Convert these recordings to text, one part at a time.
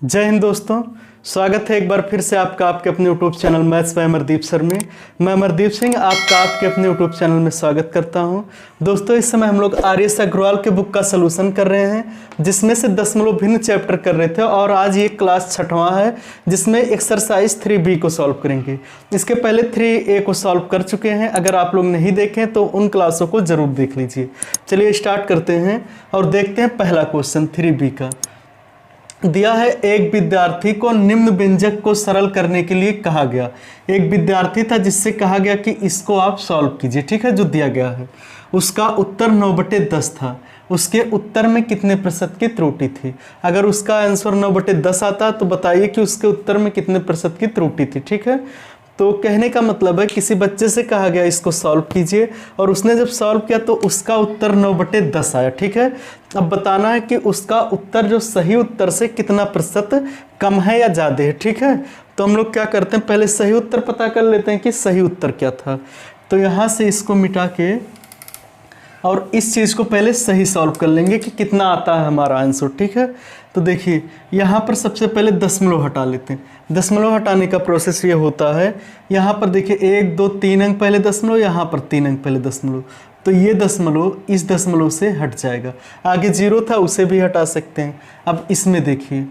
जय हिंद दोस्तों, स्वागत है एक बार फिर से आपका आपके अपने YouTube channel maths by Amardeep sir में। मैं अमरदीप सिंह आपका आपके अपने यूट्यूब चैनल में स्वागत करता हूं। दोस्तों, इस समय हम लोग आर.एस. अग्रवाल के बुक का सलूशन कर रहे हैं, जिसमें से दशमलव भिन्न चैप्टर कर रहे थे और आज ये क्लास छठवां है, जिसमें एक्सरसाइज 3B को सॉल्व करेंगे। इसके पहले 3A को सॉल्व कर चुके हैं। अगर आप लोग नहीं देखें तो उन क्लासों को जरूर देख लीजिए। चलिए स्टार्ट करते हैं और देखते हैं पहला क्वेश्चन 3B का। दिया है, एक विद्यार्थी को निम्न व्यंजक को सरल करने के लिए कहा गया। एक विद्यार्थी था जिससे कहा गया कि इसको आप सॉल्व कीजिए, ठीक है, जो दिया गया है। उसका उत्तर 9/10 था। उसके उत्तर में कितने प्रतिशत की त्रुटि थी? अगर उसका आंसर 9/10 आता तो बताइए कि उसके उत्तर में कितने प्रतिशत की त्रुटि थी, ठीक है। तो कहने का मतलब है किसी बच्चे से कहा गया इसको सॉल्व कीजिए और उसने जब सॉल्व किया तो उसका उत्तर 9/10 आया, ठीक है। अब बताना है कि उसका उत्तर जो सही उत्तर से कितना प्रतिशत कम है या ज़्यादा है, ठीक है। तो हम लोग क्या करते हैं, पहले सही उत्तर पता कर लेते हैं कि सही उत्तर क्या था। तो यहाँ से इसको मिटा के और इस चीज़ को पहले सही सॉल्व कर लेंगे कि कितना आता है हमारा आंसर, ठीक है। तो देखिए यहाँ पर सबसे पहले दशमलव हटा लेते हैं। दशमलव हटाने का प्रोसेस ये होता है, यहाँ पर देखिए 1 2 3 अंक पहले दशमलव, यहाँ पर 3 अंक पहले दशमलव, तो ये दशमलव इस दशमलव से हट जाएगा। आगे 0 था उसे भी हटा सकते हैं। अब इसमें देखिए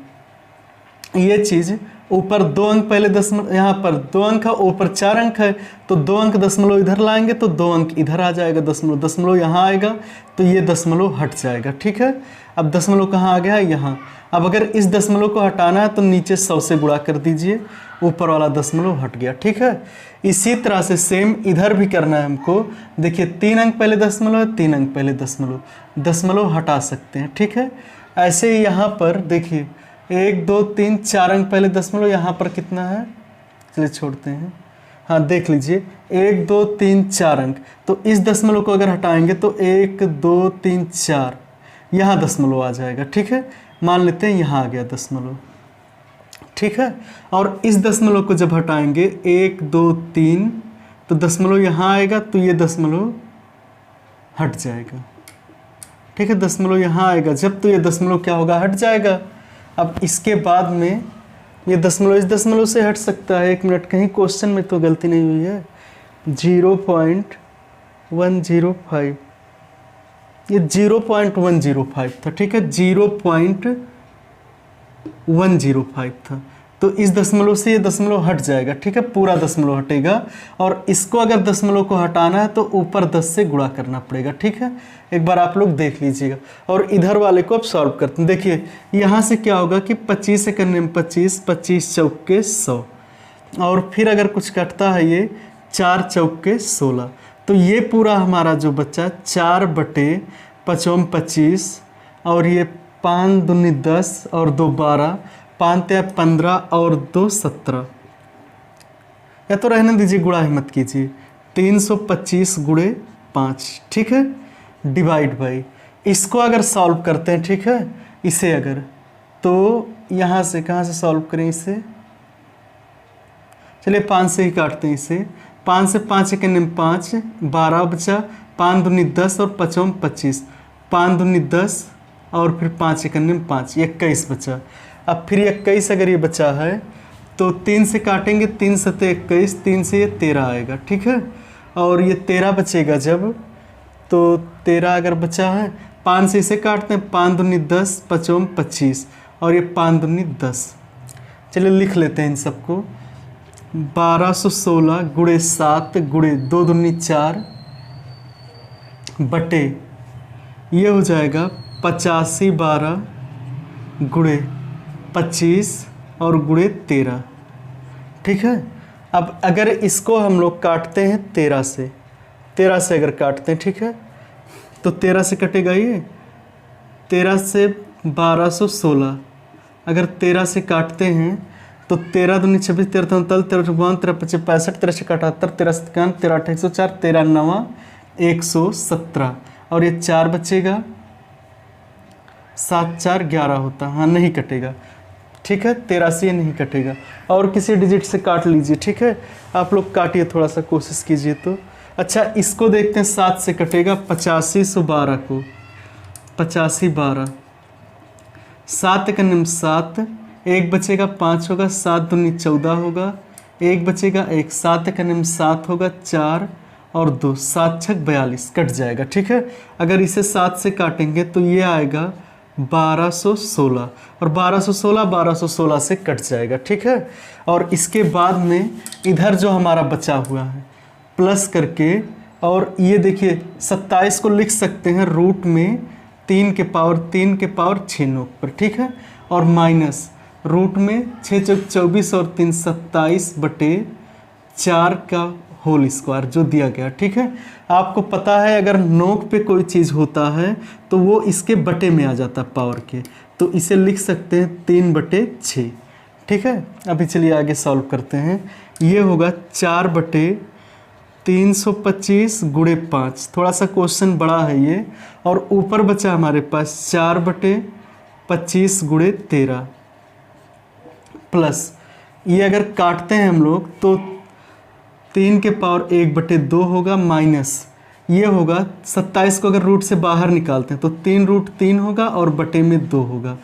ये चीज़ ऊपर 2 अंक पहले दशमलव, यहाँ पर 2 अंक है, ऊपर 4 अंक है, तो 2 अंक दशमलव इधर लाएंगे तो 2 अंक इधर आ जाएगा, दशमलव दशमलव यहाँ आएगा तो ये दशमलव हट जाएगा, ठीक है। अब दशमलव कहाँ आ गया है, यहाँ। अब अगर इस दशमलव को हटाना है तो नीचे 100 से गुणा कर दीजिए, ऊपर वाला दशमलव हट गया, ठीक है। इसी तरह से सेम इधर भी करना है हमको। देखिए 3 अंक पहले दशमलव है, 3 अंक पहले दशमलव, दशमलव हटा सकते हैं, ठीक है। ऐसे ही यहाँ पर देखिए 1 2 3 4 अंक पहले दशमलव, यहाँ पर कितना है, चलिए छोड़ते हैं। हाँ देख लीजिए 1 2 3 4 अंक, तो इस दशमलव को अगर हटाएंगे तो 1 2 3 4 यहाँ दशमलव आ जाएगा, ठीक है। मान लेते हैं यहाँ आ गया दशमलव, ठीक है। और इस दशमलव को जब हटाएंगे 1 2 3 तो दशमलव यहाँ आएगा तो ये दशमलव हट जाएगा, ठीक है। दशमलव यहाँ आएगा जब, तो ये दशमलव क्या होगा, हट जाएगा। अब इसके बाद में ये दशमलव इस दशमलव से हट सकता है। 1 मिनट, कहीं क्वेश्चन में तो गलती नहीं हुई है। 0.105, ये 0.105 था, ठीक है, 0.105 था। तो इस दशमलव से ये दशमलव हट जाएगा, ठीक है, पूरा दशमलव हटेगा। और इसको अगर दशमलव को हटाना है तो ऊपर 10 से गुणा करना पड़ेगा, ठीक है। एक बार आप लोग देख लीजिएगा। और इधर वाले को आप सॉल्व करते हैं। देखिए यहाँ से क्या होगा कि 25 से करने में 25, 25 चौके 100, और फिर अगर कुछ कटता है ये 4 चौके 16, तो ये पूरा हमारा जो बच्चा 4/5 25, और ये 5 दूनी 10 और 2 12, 5 या 15 और 2 17, या तो रहने दीजिए, गुणा ही मत कीजिए। 325 गुणे 5, ठीक है, डिवाइड बाई। इसको अगर सॉल्व करते हैं, ठीक है, इसे अगर, तो यहाँ से कहाँ से सॉल्व करें इसे, चलिए 5 से ही काटते हैं इसे। 5 से 5 के निम 5, 12 बचा, 5 दूनी 10 और 5 25, 5 दूनी 10 और फिर 5 के निम 5, 21 बचा। अब फिर 21 अगर ये बचा है तो 3 से काटेंगे, 3 सते 21, 3 से ये 13 आएगा, ठीक है। और ये 13 बचेगा जब, तो 13 अगर बचा है, 5 से इसे काटते हैं, 5 दूनी 10, 5 25 और ये 5 दूनी 10। चलिए लिख लेते हैं इन सबको। 1216 गुणे 7 गुणे 2 दूनी 4 बटे, ये हो जाएगा 85 12 गुणे 25 और गुणे 13, ठीक है। अब अगर इसको हम लोग काटते हैं 13 से अगर काटते हैं, ठीक है, तो 13 से कटेगा ये, 13 से 1216 अगर 13 से काटते हैं तो 13 दूनी 26, 13 13 13 52 13 25 65 13 78 13 57 13 104 13 9 117, और ये 4 बचेगा, 7 4 11 होता, हाँ नहीं कटेगा, ठीक है। 13 से ये नहीं कटेगा। और किसी डिजिट से काट लीजिए, ठीक है। आप लोग काटिए, थोड़ा सा कोशिश कीजिए। तो अच्छा, इसको देखते हैं, 7 से कटेगा 85 112 को, 85 12, 7 का निम 7, एक बचेगा 5 होगा, 7 दूनी 14 होगा, एक बचेगा 1, 7 करने में 7 होगा, 4 और 2, 7 छक 42 कट जाएगा। ठीक है, अगर इसे 7 से काटेंगे तो ये आएगा 1216 और 1216 से कट जाएगा। ठीक है, और इसके बाद में इधर जो हमारा बचा हुआ है प्लस करके, और ये देखिए 27 को लिख सकते हैं रूट में 3 के पावर 6 नोक पर। ठीक है, और माइनस रूट में 6 चौक 24 और 3 27/4 का होल स्क्वायर जो दिया गया। ठीक है, आपको पता है अगर नोक पे कोई चीज़ होता है तो वो इसके बटे में आ जाता है पावर के, तो इसे लिख सकते हैं 3/6। ठीक है, अभी चलिए आगे सॉल्व करते हैं। ये होगा 4/325 गुणे 5, थोड़ा सा क्वेश्चन बड़ा है ये, और ऊपर बचा हमारे पास 4/25 गुणे 13 प्लस ये अगर काटते हैं हम लोग तो 3 के पावर 1/2 होगा, माइनस ये होगा 27 को अगर रूट से बाहर निकालते हैं तो 3√3 होगा और बटे में 2 होगा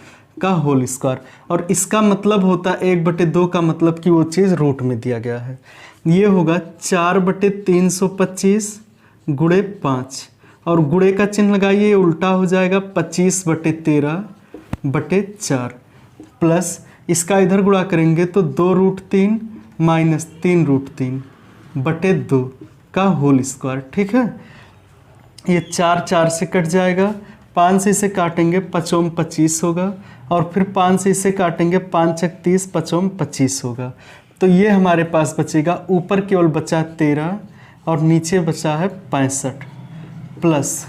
का होल स्क्वायर, और इसका मतलब होता है 1/2 का मतलब कि वो चीज़ रूट में दिया गया है। ये होगा 4/325 गुणे 5, और गुणे का चिन्ह लगाइए उल्टा हो जाएगा 25/13/4 प्लस इसका इधर गुणा करेंगे तो 2√3 माइनस 3√3/2 का होल स्क्वायर। ठीक है, ये 4 से कट जाएगा, 5 से इसे काटेंगे 5 25 होगा, और फिर 5 से इसे काटेंगे 5 छक 30 5 25 होगा। तो ये हमारे पास बचेगा, ऊपर केवल बचा 13 और नीचे बचा है 65 प्लस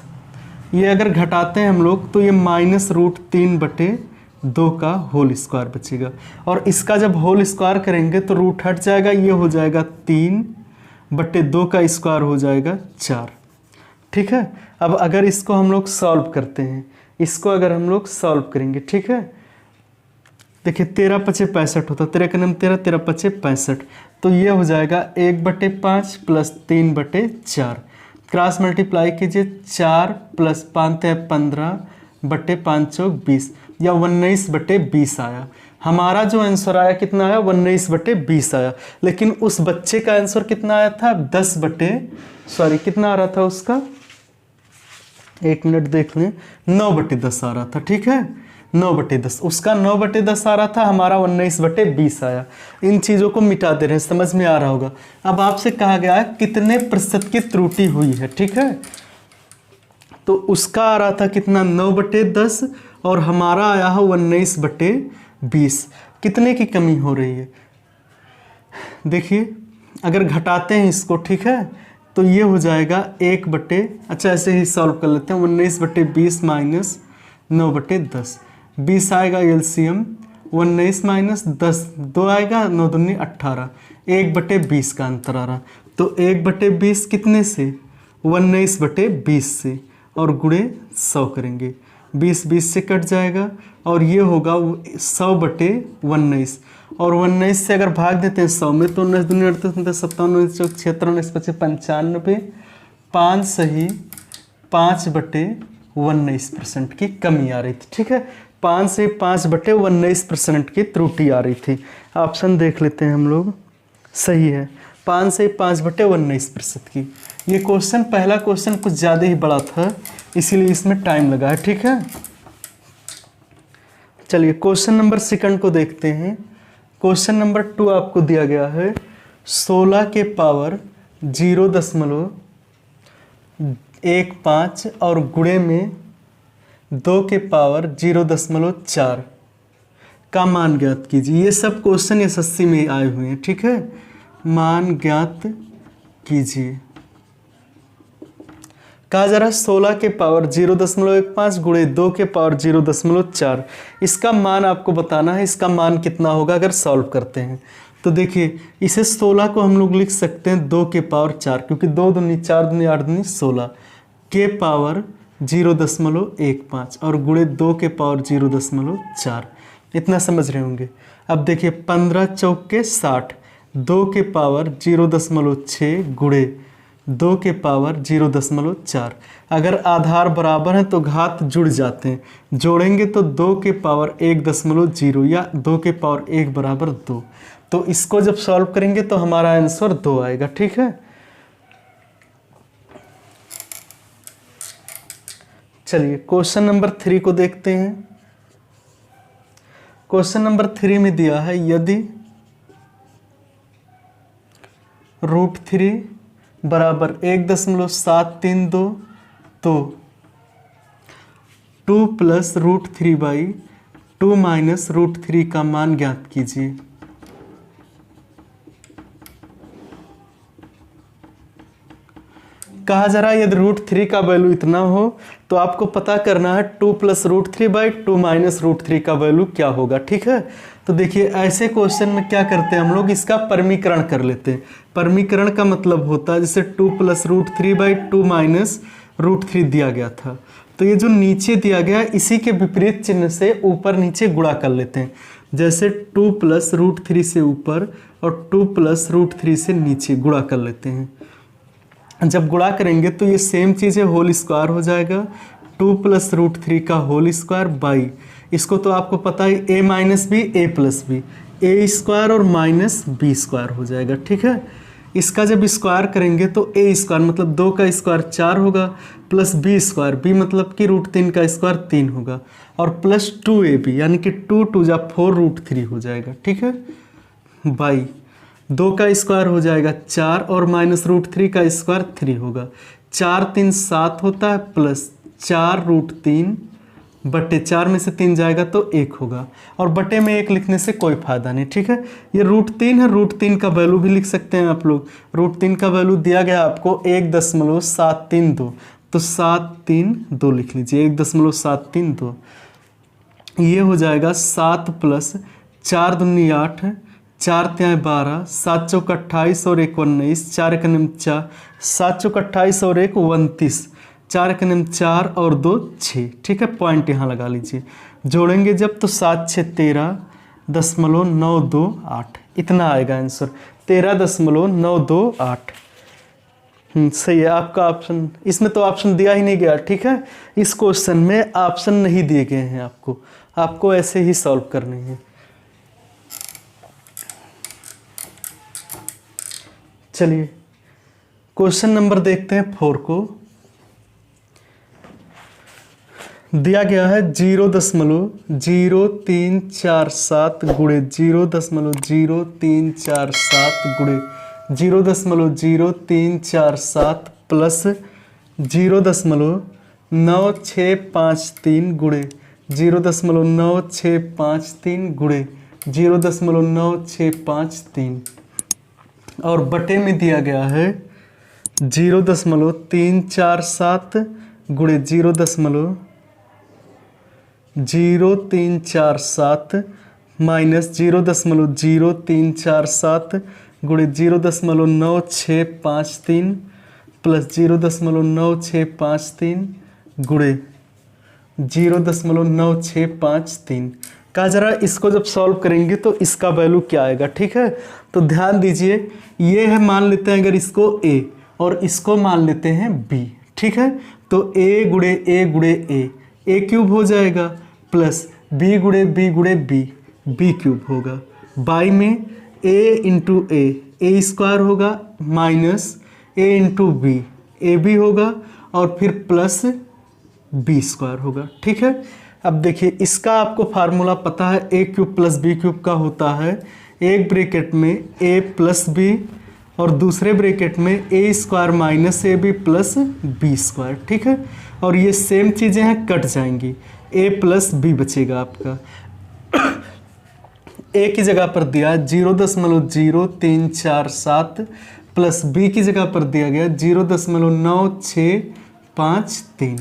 ये अगर घटाते हैं हम लोग तो ये -√3/2 का होल स्क्वायर बचेगा, और इसका जब होल स्क्वायर करेंगे तो रूट हट जाएगा, ये हो जाएगा 3/2 का स्क्वायर हो जाएगा 4। ठीक है, अब अगर इसको हम लोग सॉल्व करते हैं, इसको अगर हम लोग सॉल्व करेंगे, ठीक है, देखिए 13×5 65 होता, 13 का नाम 13, 13×5 65, तो ये हो जाएगा 1/5 प्लस 3/4, क्रॉस मल्टीप्लाई कीजिए, 4 प्लस 5 है 15/5 20 या 19/20 आया। हमारा जो आंसर आया कितना आया, 19/20 आया, लेकिन उस बच्चे का आंसर कितना आया था, कितना आ रहा था उसका, 1 मिनट देख लें, 9/10 आ रहा था। ठीक है, 9/10, उसका 9/10 आ रहा था, हमारा 19/20 आया। इन चीज़ों को मिटा दे रहे हैं, समझ में आ रहा होगा। अब आपसे कहा गया है कितने प्रतिशत की त्रुटि हुई है। ठीक है, तो उसका आ रहा था कितना, 9/10, और हमारा आया है 19/20। कितने की कमी हो रही है, देखिए अगर घटाते हैं इसको, ठीक है, तो ये हो जाएगा 1/, ऐसे ही सॉल्व कर लेते हैं, 19/20 माइनस 9/10, 20 आएगा एलसीएम, 19 माइनस 10 2 आएगा, 9 दूनी 18, 1/20 का अंतर आ रहा, तो 1/20 कितने से, 19/20 से, और गुणे 100 करेंगे, 20 से कट जाएगा, और ये होगा 100/19, और 19 से अगर भाग देते हैं 100 में तो 19 दूनी 38, 57 76 19 25 95, 5 सही 5/19% की कमी आ रही थी। ठीक है, 5 से 5/19% की त्रुटि आ रही थी। ऑप्शन देख लेते हैं हम लोग, सही है, 5 से 5/19% की। ये क्वेश्चन, पहला क्वेश्चन कुछ ज़्यादा ही बड़ा था, इसीलिए इसमें टाइम लगा है। ठीक है, चलिए क्वेश्चन नंबर 2 को देखते हैं। क्वेश्चन नंबर 2 आपको दिया गया है 16 के पावर 0.15 और गुणे में 2 के पावर 0.4 का मान ज्ञात कीजिए। ये सब क्वेश्चन एसएससी में आए हुए हैं। ठीक है, मान ज्ञात कीजिए। कहा जा रहा है 16 के पावर 0.15 गुणे 2 के पावर 0.4, इसका मान आपको बताना है, इसका मान कितना होगा अगर सॉल्व करते हैं। तो देखिए इसे 16 को हम लोग लिख सकते हैं 2 के पावर 4, क्योंकि 2 दूनी 4 दूनी 8 दूनी 16 के पावर 0.15 और गुणे 2 के पावर 0.4, इतना समझ रहे होंगे। अब देखिए 15 चौक के 60, 2 के पावर 0.6 गुणे 2 के पावर 0.4। अगर आधार बराबर है तो घात जुड़ जाते हैं, जोड़ेंगे तो 2 के पावर 1.0 या 2 के पावर 1 बराबर 2। तो इसको जब सॉल्व करेंगे तो हमारा आंसर 2 आएगा। ठीक है, चलिए क्वेश्चन नंबर 3 को देखते हैं। क्वेश्चन नंबर 3 में दिया है यदि √3 बराबर 1.732 तो 2 + √3/2 माइनस √3 का मान ज्ञात कीजिए। कहा जा रहा है यदि √3 का वैल्यू इतना हो तो आपको पता करना है 2 + √3/2 माइनस √3 का वैल्यू क्या होगा। ठीक है, तो देखिए ऐसे क्वेश्चन में क्या करते हैं हम लोग, इसका परमीकरण कर लेते हैं। परमीकरण का मतलब होता है जैसे 2 + √3/2 माइनस √3 दिया गया था, तो ये जो नीचे दिया गया इसी के विपरीत चिन्ह से ऊपर नीचे गुणा कर लेते हैं। जैसे 2 + √3 से ऊपर और 2 + √3 से नीचे गुणा कर लेते हैं। जब गुणा करेंगे तो ये सेम चीज़ है, होल स्क्वायर हो जाएगा। 2 + √3 का होल स्क्वायर बाई, इसको तो आपको पता है a - b a + b, a square और माइनस b स्क्वायर हो जाएगा। ठीक है, इसका जब स्क्वायर करेंगे तो a स्क्वायर मतलब 2 का स्क्वायर 4 होगा, प्लस b स्क्वायर, b मतलब कि √3 का स्क्वायर 3 होगा, और प्लस 2ab यानी कि 2 × 2 = 4 √3 हो जाएगा। ठीक है, बाई 2 का स्क्वायर हो जाएगा 4 और माइनस √3 का स्क्वायर 3 होगा। 4 × 3 = 7 होता है, प्लस 4 √3 बटे 4 में से 3 जाएगा तो 1 होगा, और बटे में 1 लिखने से कोई फायदा नहीं। ठीक है, ये √3 है, √3 का वैल्यू भी लिख सकते हैं आप लोग। √3 का वैल्यू दिया गया आपको 1.732, तो 732 लिख लीजिए, 1.732। ये हो जाएगा 7 + 4 दूनी 8, 4 × 12, 7 × 28 और 1 19, 4 × 4, 7 × 28 और 1 29, 4 × 4 और 2 6। ठीक है, पॉइंट यहाँ लगा लीजिए। जोड़ेंगे जब तो 7 × 6 = 13.928, इतना आएगा आंसर, 13.928। सही है आपका ऑप्शन। इसमें तो ऑप्शन दिया ही नहीं गया। ठीक है, इस क्वेश्चन में ऑप्शन नहीं दिए गए हैं, आपको ऐसे ही सॉल्व करने हैं। चलिए क्वेश्चन नंबर देखते हैं 4 को। दिया गया है 0.0347 गुणे 0.0347 गुणे 0.0347 प्लस 0.9653 गुणे 0.9653 गुणे 0.9653 और बटे में दिया गया है 0.347 गुणे 0.0347 माइनस 0.0347 गुणे 0.9653 प्लस 0.9653 गुणे 0.9653 कहा जा रहा है। इसको जब सॉल्व करेंगे तो इसका वैल्यू क्या आएगा। ठीक है, तो ध्यान दीजिए, ये है मान लेते हैं अगर इसको a और इसको मान लेते हैं b। ठीक है, तो a गुणे a गुणे a क्यूब हो जाएगा, प्लस b गुणे b गुणे b क्यूब होगा, बाई में a इंटू a स्क्वायर होगा, minus a into b b होगा, और फिर प्लस b स्क्वायर होगा। ठीक है, अब देखिए इसका आपको फार्मूला पता है, a cube plus b cube का होता है एक ब्रैकेट में a प्लस b और दूसरे ब्रैकेट में a square minus ab plus b square. ठीक है, और ये सेम चीज़ें हैं, कट जाएंगी, a प्लस b बचेगा आपका। a की जगह पर दिया 0.0347 प्लस b की जगह पर दिया गया 0.9653।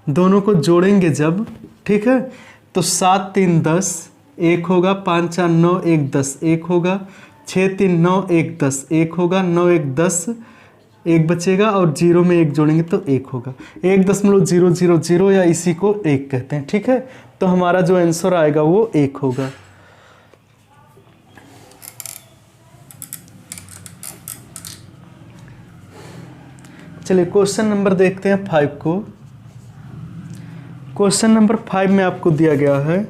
दोनों को जोड़ेंगे जब, ठीक है, तो 7 3 10 1 होगा, 5 4 9 1 10 1 होगा, 6 3 9 1 10 1 होगा, 9 1 10 1 बचेगा, और 0 में 1 जोड़ेंगे तो 1 होगा, 1.000 या इसी को 1 कहते हैं। ठीक है, तो हमारा जो आंसर आएगा वो 1 होगा। चलिए क्वेश्चन नंबर देखते हैं 5 को। क्वेश्चन नंबर 5 में आपको दिया गया है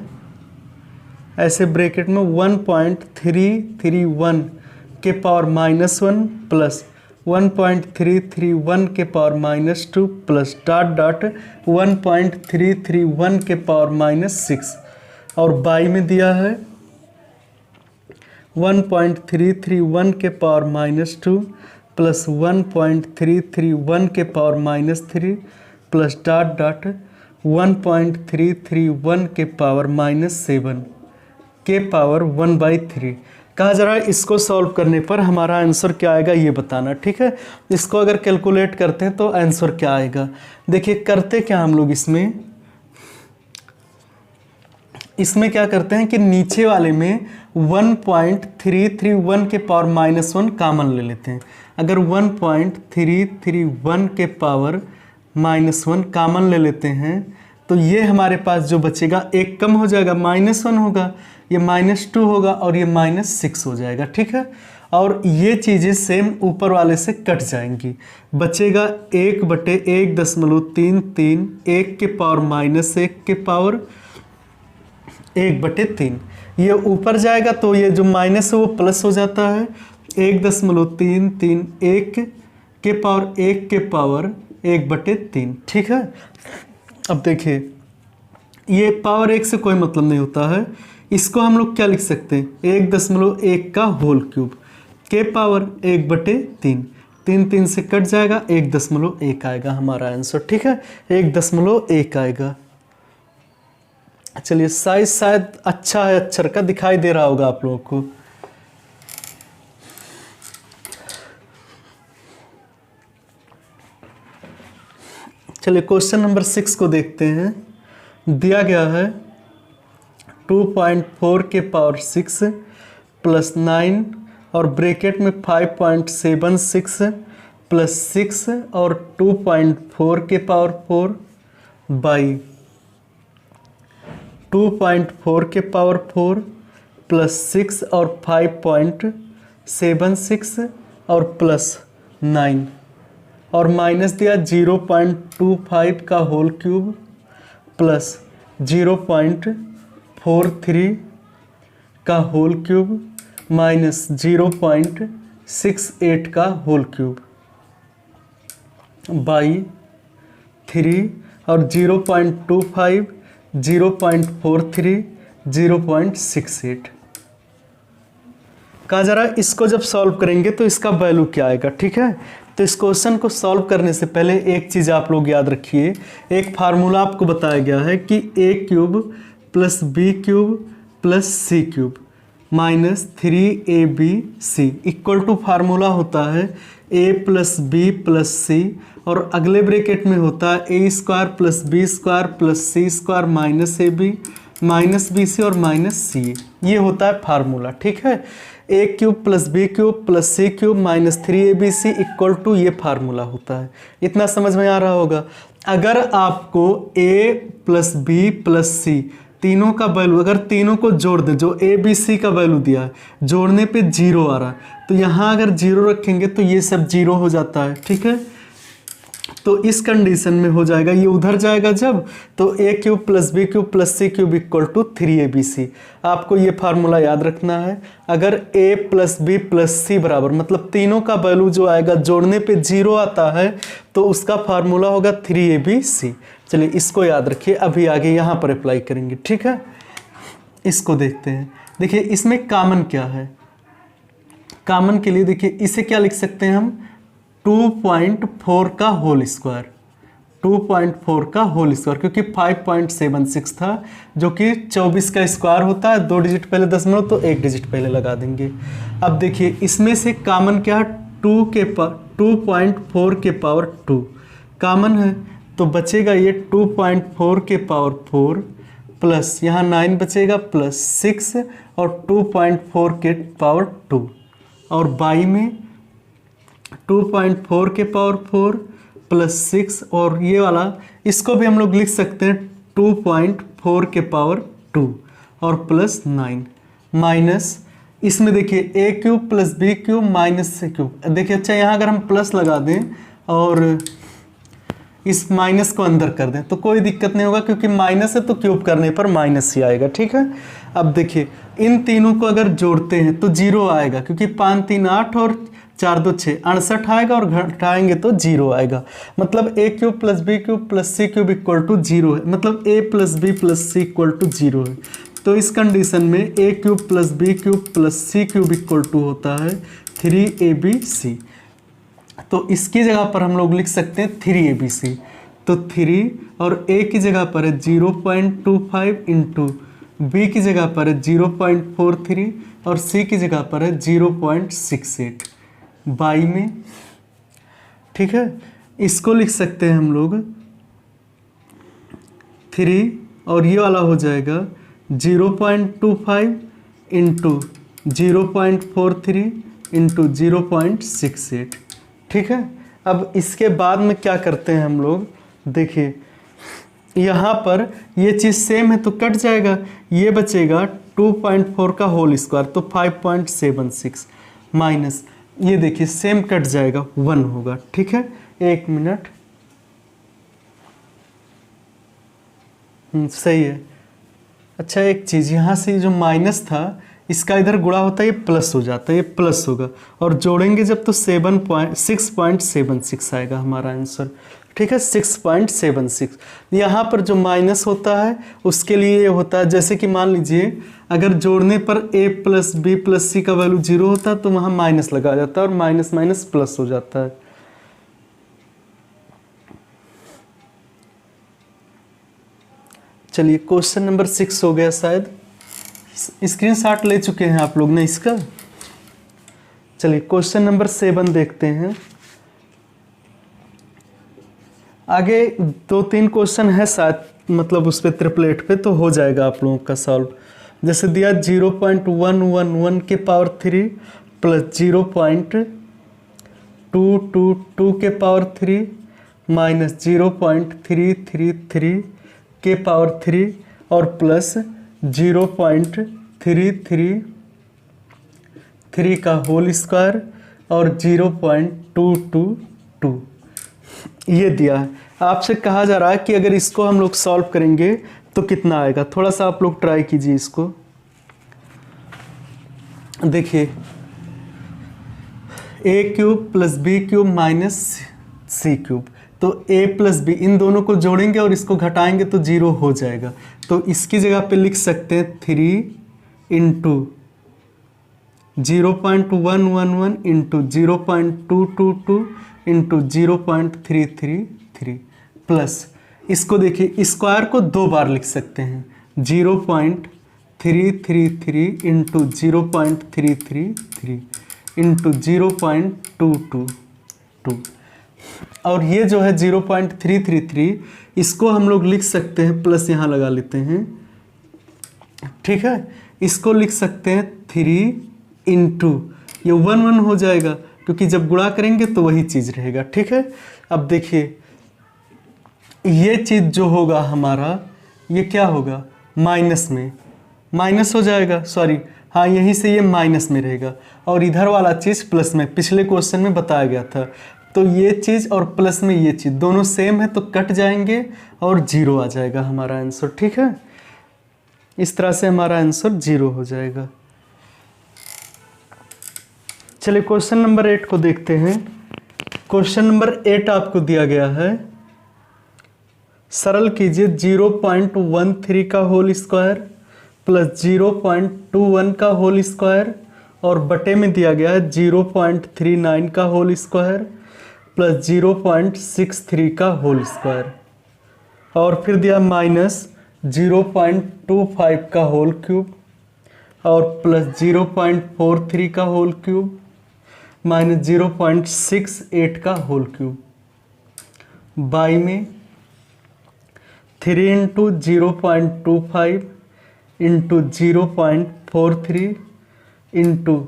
ऐसे ब्रैकेट में 1.331 के पावर -1 प्लस 1.331 के पावर -2 प्लस डॉट डॉट 1.331 के पावर -6 और बाई में दिया है 1.331 के पावर -2 प्लस 1.331 के पावर -3 प्लस डॉट डॉट 1.331 के पावर -7 के पावर 1/3 कहा जा रहा है। इसको सॉल्व करने पर हमारा आंसर क्या आएगा ये बताना, ठीक है। इसको अगर कैलकुलेट करते हैं तो आंसर क्या आएगा। देखिए करते क्या हम लोग इसमें क्या करते हैं कि नीचे वाले में 1.331 के पावर -1 कॉमन ले लेते हैं। अगर 1.331 के पावर -1 कॉमन ले लेते हैं तो ये हमारे पास जो बचेगा एक कम हो जाएगा, -1 होगा, ये -2 होगा और ये -6 हो जाएगा, ठीक है। और ये चीज़ें सेम ऊपर वाले से कट जाएंगी, बचेगा 1/1.33 1 के पावर -1 के पावर 1/3। ये ऊपर जाएगा तो ये जो माइनस है वो प्लस हो जाता है, 1.331 के पावर 1/3, ठीक है। अब देखिए ये पावर 1 से कोई मतलब नहीं होता है, इसको हम लोग क्या लिख सकते हैं 1.1 का होल क्यूब के पावर 1/3, 3 से कट जाएगा, 1.1 आएगा हमारा आंसर, ठीक है, 1.1 आएगा। चलिए साइज शायद अच्छा है, अक्षर का दिखाई दे रहा होगा आप लोगों को। चलिए क्वेश्चन नंबर 6 को देखते हैं। दिया गया है 2.4 के पावर 6 प्लस 9 और ब्रैकेट में 5.76 प्लस 6 और 2.4 के पावर 4 बाई 2.4 के पावर 4 प्लस 6 और 5.76 और प्लस 9 और माइनस दिया 0.25 का होल क्यूब प्लस 0.43 का होल क्यूब माइनस 0.68 का होल क्यूब बाई 3 और 0.25 0.43 0.68 कहा जा रहा है। इसको जब सॉल्व करेंगे तो इसका वैल्यू क्या आएगा, ठीक है। तो इस क्वेश्चन को सॉल्व करने से पहले एक चीज़ आप लोग याद रखिए, एक फार्मूला आपको बताया गया है कि a³ plus b³ plus c³ minus 3abc equal to formula होता है a plus B plus C और अगले ब्रैकेट में होता है a² plus b² plus c² minus ab minus bc और माइनस ca। ये होता है फार्मूला, ठीक है। a³ plus b³ plus c³ minus 3abc equal to ये फार्मूला होता है। इतना समझ में आ रहा होगा। अगर आपको a प्लस बी प्लस सी तीनों का वैल्यू, अगर तीनों को जोड़ दें, जो ए बी सी का वैल्यू दिया है जोड़ने पे 0 आ रहा है, तो यहाँ अगर 0 रखेंगे तो ये सब 0 हो जाता है, ठीक है। तो इस कंडीशन में हो जाएगा, ये उधर जाएगा जब, तो a³ plus b³ plus c³ equal to 3abc। आपको ये फार्मूला याद रखना है। अगर a प्लस बी प्लस सी बराबर, मतलब तीनों का वैल्यू जो आएगा जोड़ने पे 0 आता है, तो उसका फार्मूला होगा 3abc। चलिए इसको याद रखिए, अभी आगे यहाँ पर अप्लाई करेंगे, ठीक है। इसको देखते हैं। देखिए इसमें कॉमन क्या है, कॉमन के लिए देखिए इसे क्या लिख सकते हैं हम 2.4 का होल स्क्वायर, 2.4 का होल स्क्वायर, क्योंकि 5.76 था जो कि 24 का स्क्वायर होता है, 2 डिजिट पहले दशमलव तो 1 डिजिट पहले लगा देंगे। अब देखिए इसमें से कॉमन क्या है 2.4 के पावर 2 कॉमन है, तो बचेगा ये 2.4 के पावर 4 प्लस यहाँ 9 बचेगा प्लस 6 और 2.4 के पावर 2 और बाई में 2.4 के पावर 4 प्लस 6 और ये वाला इसको भी हम लोग लिख सकते हैं 2.4 के पावर 2 और प्लस 9 माइनस इसमें देखिए a³ plus b³ minus c³। देखिए अच्छा यहाँ अगर हम प्लस लगा दें और इस माइनस को अंदर कर दें तो कोई दिक्कत नहीं होगा, क्योंकि माइनस है तो क्यूब करने पर माइनस ही आएगा। ठीक है, अब देखिए इन तीनों को अगर जोड़ते हैं तो 0 आएगा, क्योंकि 5 3 8 और 4 2 6 68 आएगा, और घटाएंगे तो 0 आएगा। मतलब a cube plus B cube plus C cube equal to 0 है, मतलब a plus B plus C equal to 0 है। तो इस कंडीशन में a cube plus B cube plus C cube equal to होता है 3abc। तो इसकी जगह पर हम लोग लिख सकते हैं 3abc। तो 3 और a की जगह पर है 0.25 इंटू बी की जगह पर है 0.43 और c की जगह पर है 0.68 बाई में। ठीक है, इसको लिख सकते हैं हम लोग 3 और ये वाला हो जाएगा 0.25 इंटू 0.43 इंटू 0.68। ठीक है, अब इसके बाद में क्या करते हैं हम लोग, देखिए यहाँ पर ये चीज़ सेम है तो कट जाएगा, ये बचेगा 2.4 का होल स्क्वायर तो 5.76 माइनस ये देखिए सेम कट जाएगा 1 होगा। ठीक है, 1 मिनट, सही है। अच्छा एक चीज़, यहाँ से जो माइनस था इसका इधर गुणा होता है, ये प्लस हो जाता है, ये प्लस होगा और जोड़ेंगे जब तो 6.76 आएगा हमारा आंसर। ठीक है, 6.76। यहाँ पर जो माइनस होता है उसके लिए ये होता है, जैसे कि मान लीजिए अगर जोड़ने पर a प्लस बी प्लस सी का वैल्यू 0 होता है तो वहाँ माइनस लगा जाता है और माइनस माइनस प्लस हो जाता है। चलिए क्वेश्चन नंबर 6 हो गया, शायद स्क्रीनशॉट ले चुके हैं आप लोग ने इसका। चलिए क्वेश्चन नंबर 7 देखते हैं। आगे 2-3 क्वेश्चन है शायद, मतलब उस पर ट्रिपलेट पे तो हो जाएगा आप लोगों का सॉल्व। जैसे दिया 0.111 के पावर 3 प्लस 0.222 के पावर 3 माइनस 0.333 के पावर 3 और प्लस 0.333 का होल स्क्वायर और 0.222 ये दिया है। आपसे कहा जा रहा है कि अगर इसको हम लोग सॉल्व करेंगे तो कितना आएगा। थोड़ा सा आप लोग ट्राई कीजिए इसको। देखिए a cube plus B cube minus C cube, तो a प्लस बी इन दोनों को जोड़ेंगे और इसको घटाएंगे तो 0 हो जाएगा। तो इसकी जगह पे लिख सकते हैं 3 इंटू 0.111 इंटू 0.222 इंटू 0.333 प्लस इसको देखिए स्क्वायर को 2 बार लिख सकते हैं 0.333 इंटू 0.333 इंटू 0.222 और ये जो है 0.333 इसको हम लोग लिख सकते हैं प्लस यहाँ लगा लेते हैं। ठीक है, इसको लिख सकते हैं 3 इंटू ये 1 हो जाएगा क्योंकि जब गुणा करेंगे तो वही चीज़ रहेगा। ठीक है, अब देखिए ये चीज़ जो होगा हमारा ये क्या होगा माइनस में, माइनस हो जाएगा, सॉरी हाँ यहीं से ये माइनस में रहेगा और इधर वाला चीज़ प्लस में, पिछले क्वेश्चन में बताया गया था। तो ये चीज़ और प्लस में ये चीज़ दोनों सेम है तो कट जाएंगे और 0 आ जाएगा हमारा आंसर। ठीक है, इस तरह से हमारा आंसर 0 हो जाएगा। चलिए क्वेश्चन नंबर 8 को देखते हैं। क्वेश्चन नंबर 8 आपको दिया गया है, सरल कीजिए 0.13 का होल स्क्वायर प्लस 0.21 का होल स्क्वायर और बटे में दिया गया है 0.39 का होल स्क्वायर प्लस 0.63 का होल स्क्वायर और फिर दिया माइनस 0.25 का होल क्यूब और प्लस 0.43 का होल क्यूब माइनस 0.68 का होल क्यूब बाई में 3 इंटू 0.25 इंटू 0.43 इंटू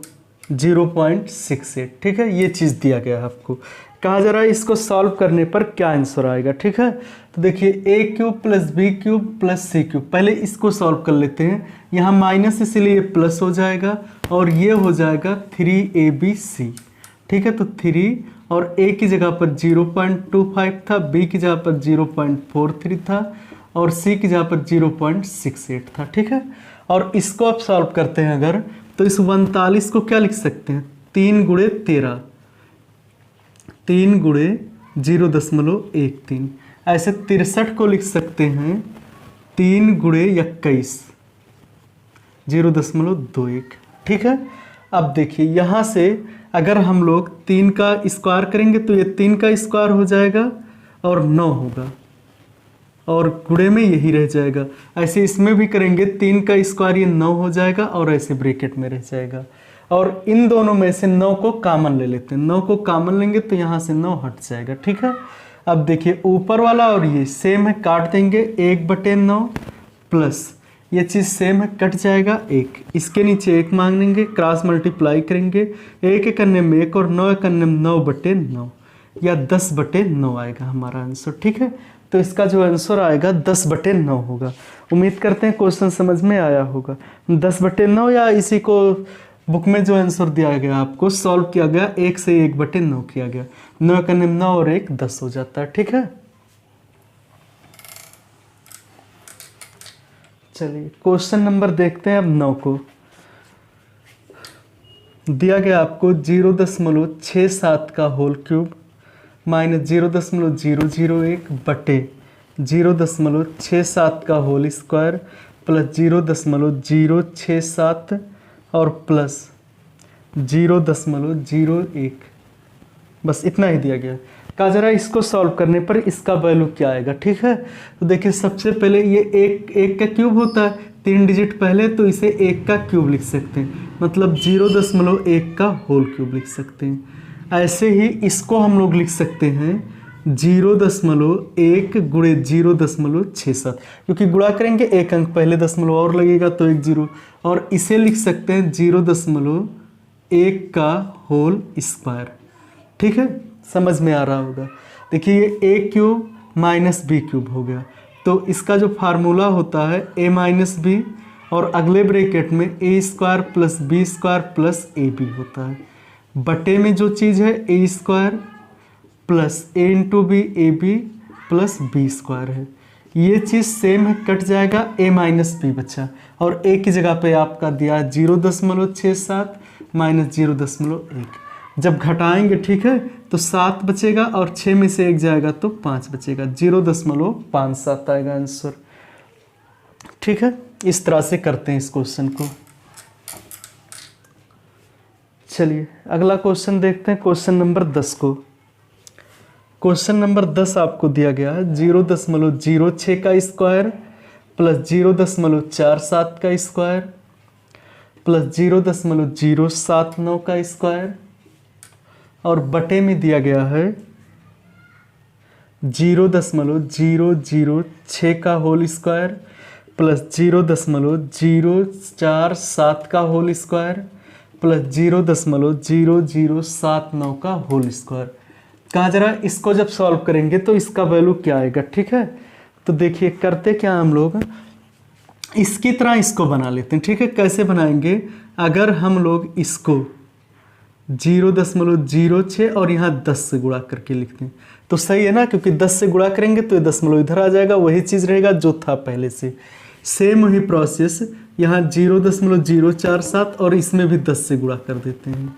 0.68। ठीक है, ये चीज़ दिया गया है आपको। कहा जा रहा है इसको सॉल्व करने पर क्या आंसर आएगा। ठीक है, तो देखिए a cube plus B cube plus C cube, पहले इसको सॉल्व कर लेते हैं। यहाँ माइनस इसलिए प्लस हो जाएगा और ये हो जाएगा 3abc। ठीक है, तो 3 और ए की जगह पर 0.25 था, बी की जगह पर 0.43 था और सी की जगह पर 0.68 था। ठीक है, और इसको आप सॉल्व करते हैं अगर, तो इस 39 को क्या लिख सकते हैं, 3 गुणे 13, 3 गुणे 0.13। ऐसे 63 को लिख सकते हैं 3 गुणे 21, 0.21। ठीक है, अब देखिए यहाँ से अगर हम लोग 3 का स्क्वायर करेंगे तो ये 3 का स्क्वायर हो जाएगा और 9 होगा, और गुणे में यही रह जाएगा। ऐसे इसमें भी करेंगे, 3 का स्क्वायर ये 9 हो जाएगा और ऐसे ब्रैकेट में रह जाएगा। और इन दोनों में से 9 को कॉमन ले लेते हैं, 9 को कॉमन लेंगे तो यहाँ से 9 हट जाएगा। ठीक है, अब देखिए ऊपर वाला और ये सेम है, काट देंगे 1/9 प्लस ये चीज़ सेम है, कट जाएगा 1, इसके नीचे 1 मांग लेंगे, क्रॉस मल्टीप्लाई करेंगे, 1 एक अन्य में 1 और 9 एक अन्य में 9/9 या 10/9 आएगा हमारा आंसर। ठीक है, तो इसका जो आंसर आएगा 10/9 होगा। उम्मीद करते हैं क्वेश्चन समझ में आया होगा। 10/9 या इसी को बुक में जो आंसर दिया गया आपको सॉल्व किया गया, 1 से 1/9 किया गया, 9 का 9 और 1 10 हो जाता है। ठीक है, चलिए क्वेश्चन नंबर देखते हैं अब 9 को। दिया गया आपको 0.67 का होल क्यूब माइनस 0.001 बटे 0.67 का होल स्क्वायर प्लस 0.067 और प्लस 0.01, बस इतना ही दिया गया। कहा जरा इसको सॉल्व करने पर इसका वैल्यू क्या आएगा। ठीक है, तो देखिए सबसे पहले ये एक का क्यूब होता है, 3 डिजिट पहले, तो इसे 1 का क्यूब लिख सकते हैं, मतलब 0.1 का होल क्यूब लिख सकते हैं। ऐसे ही इसको हम लोग लिख सकते हैं 0.1 गुणे 0.67, क्योंकि गुणा करेंगे 1 अंक पहले दशमलव और लगेगा तो 1 0, और इसे लिख सकते हैं 0.1 का होल स्क्वायर। ठीक है, समझ में आ रहा होगा। देखिए ये ए क्यूब माइनस बी क्यूब हो गया, तो इसका जो फार्मूला होता है ए माइनस बी, और अगले ब्रैकेट में A square plus B square plus A B होता है, बटे में जो चीज़ है A square plus A into B A B plus B square है। ये चीज़ सेम है, कट जाएगा, ए माइनस बी बचा, और ए की जगह पे आपका दिया 0.67 माइनस 0.1। जब घटाएंगे ठीक है तो 7 बचेगा और 6 में से 1 जाएगा तो 5 बचेगा, 0.57 आएगा आंसर। ठीक है, इस तरह से करते हैं इस क्वेश्चन को। चलिए अगला क्वेश्चन देखते हैं, क्वेश्चन नंबर 10 को। क्वेश्चन नंबर 10 आपको दिया गया है 0.06 का स्क्वायर प्लस 0.47 का स्क्वायर प्लस 0.079 का स्क्वायर, और बटे में दिया गया है 0.006 का होल स्क्वायर प्लस 0.047 का होल स्क्वायर प्लस 0.0079 का होल स्क्वायर। कहा जरा इसको जब सॉल्व करेंगे तो इसका वैल्यू क्या आएगा। ठीक है, तो देखिए करते क्या हम लोग, इसकी तरह इसको बना लेते हैं। ठीक है, कैसे बनाएंगे, अगर हम लोग इसको 0.06 और यहाँ 10 से गुणा करके लिखते हैं तो सही है ना, क्योंकि 10 से गुणा करेंगे तो ये दशमलव इधर आ जाएगा, वही चीज़ रहेगा जो था पहले से। सेम वही प्रोसेस यहाँ 0.047 और इसमें भी 10 से गुणा कर देते हैं,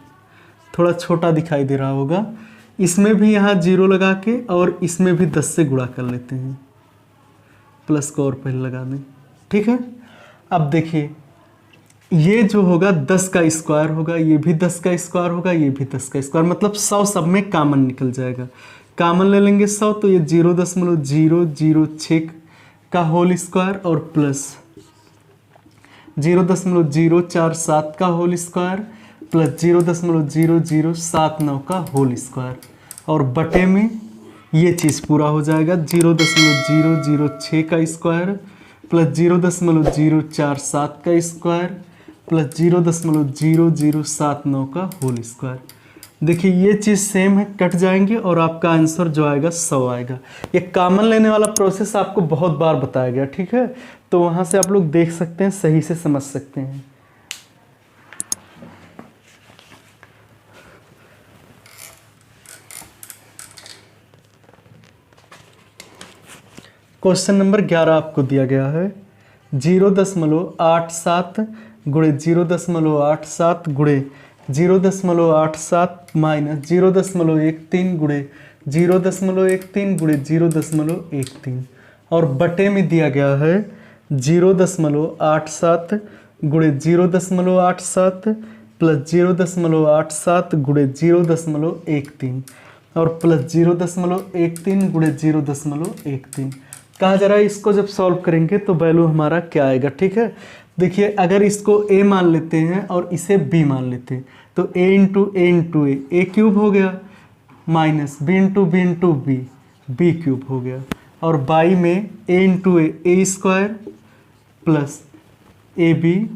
थोड़ा छोटा दिखाई दे रहा होगा, इसमें भी यहाँ 0 लगा के और इसमें भी 10 से गुणा कर लेते हैं, प्लस को और पहले लगा दें। ठीक है, अब देखिए ये जो होगा 10 का स्क्वायर होगा, ये भी 10 का स्क्वायर होगा, ये भी 10 का स्क्वायर, मतलब 100 सब में कॉमन निकल जाएगा। कॉमन ले लेंगे 100 तो ये 0.006 का होल स्क्वायर और प्लस 0.047 का होल स्क्वायर प्लस 0.0079 का होल स्क्वायर, और बटे में ये चीज़ पूरा हो जाएगा 0.006 का स्क्वायर प्लस 0.047 का स्क्वायर प्लस 0.0079 का होल स्क्वायर। देखिए ये चीज़ सेम है, कट जाएंगे और आपका आंसर जो आएगा 100 आएगा। ये कॉमन लेने वाला प्रोसेस आपको बहुत बार बताया गया। ठीक है, तो वहाँ से आप लोग देख सकते हैं, सही से समझ सकते हैं। क्वेश्चन नंबर 11 आपको दिया गया है 0.87 गुणे 0.87 गुणे 0.87 माइनस 0.13 गुणे 0.13 गुणे 0.13 और बटे में दिया गया है 0.87 गुणे 0.87 प्लस 0.87 गुणे 0.13 और प्लस 0.13 गुणे 0.13। कहा जा रहा है इसको जब सॉल्व करेंगे तो वैल्यू हमारा क्या आएगा। ठीक है, देखिए अगर इसको a मान लेते हैं और इसे b मान लेते हैं तो a इंटू ए क्यूब हो गया minus b into B B cube हो गया और बाई में a into A square plus A B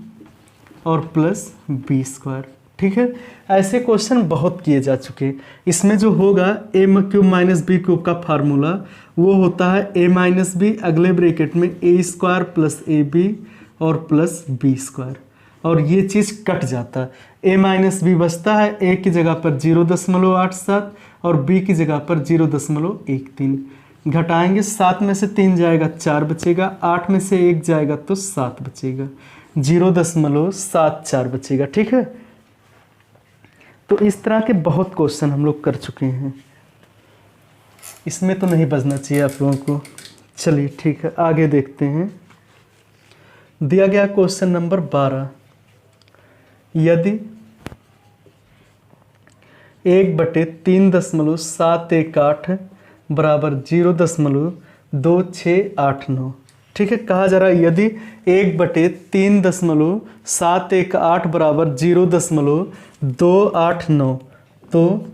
और प्लस बी स्क्वायर। ठीक है, ऐसे क्वेश्चन बहुत किए जा चुके हैं। इसमें जो होगा ए क्यूब माइनस बी क्यूब का फार्मूला वो होता है ए माइनस बी अगले ब्रैकेट में A square plus A B और प्लस बी स्क्वायर और ये चीज़ कट जाता है। ए माइनस बी बचता है ए की जगह पर 0.87 और बी की जगह पर 0.13 घटाएंगे 7 में से 3 जाएगा 4 बचेगा, 8 में से 1 जाएगा तो 7 बचेगा, 0.74 बचेगा। ठीक है, तो इस तरह के बहुत क्वेश्चन हम लोग कर चुके हैं, इसमें तो नहीं बचना चाहिए आप लोगों को। चलिए ठीक है, आगे देखते हैं। दिया गया क्वेश्चन नंबर 12, यदि 1/3.718 बराबर 0.2689। ठीक है, कहा जा रहा है यदि 1/3.718 बराबर 0.289 तो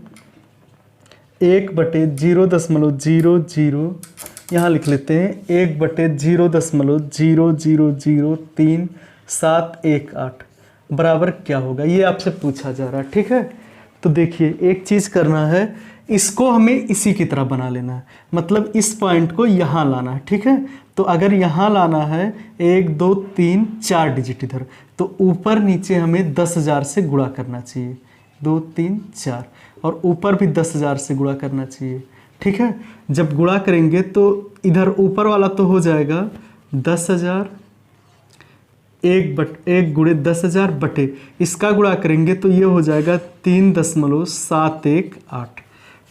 1/0.00 यहाँ लिख लेते हैं 1/0.0003718 बराबर क्या होगा, ये आपसे पूछा जा रहा है। ठीक है, तो देखिए एक चीज़ करना है, इसको हमें इसी की तरह बना लेना है, मतलब इस पॉइंट को यहाँ लाना है। ठीक है, तो अगर यहाँ लाना है 1 2 3 4 डिजिट इधर, तो ऊपर नीचे हमें 10,000 से गुणा करना चाहिए, 2 3 4 और ऊपर भी 10,000 से गुणा करना चाहिए। ठीक है, जब गुणा करेंगे तो इधर ऊपर वाला तो हो जाएगा 10,000, 1 गुणे 10,000 बटे इसका गुणा करेंगे तो ये हो जाएगा 3.718।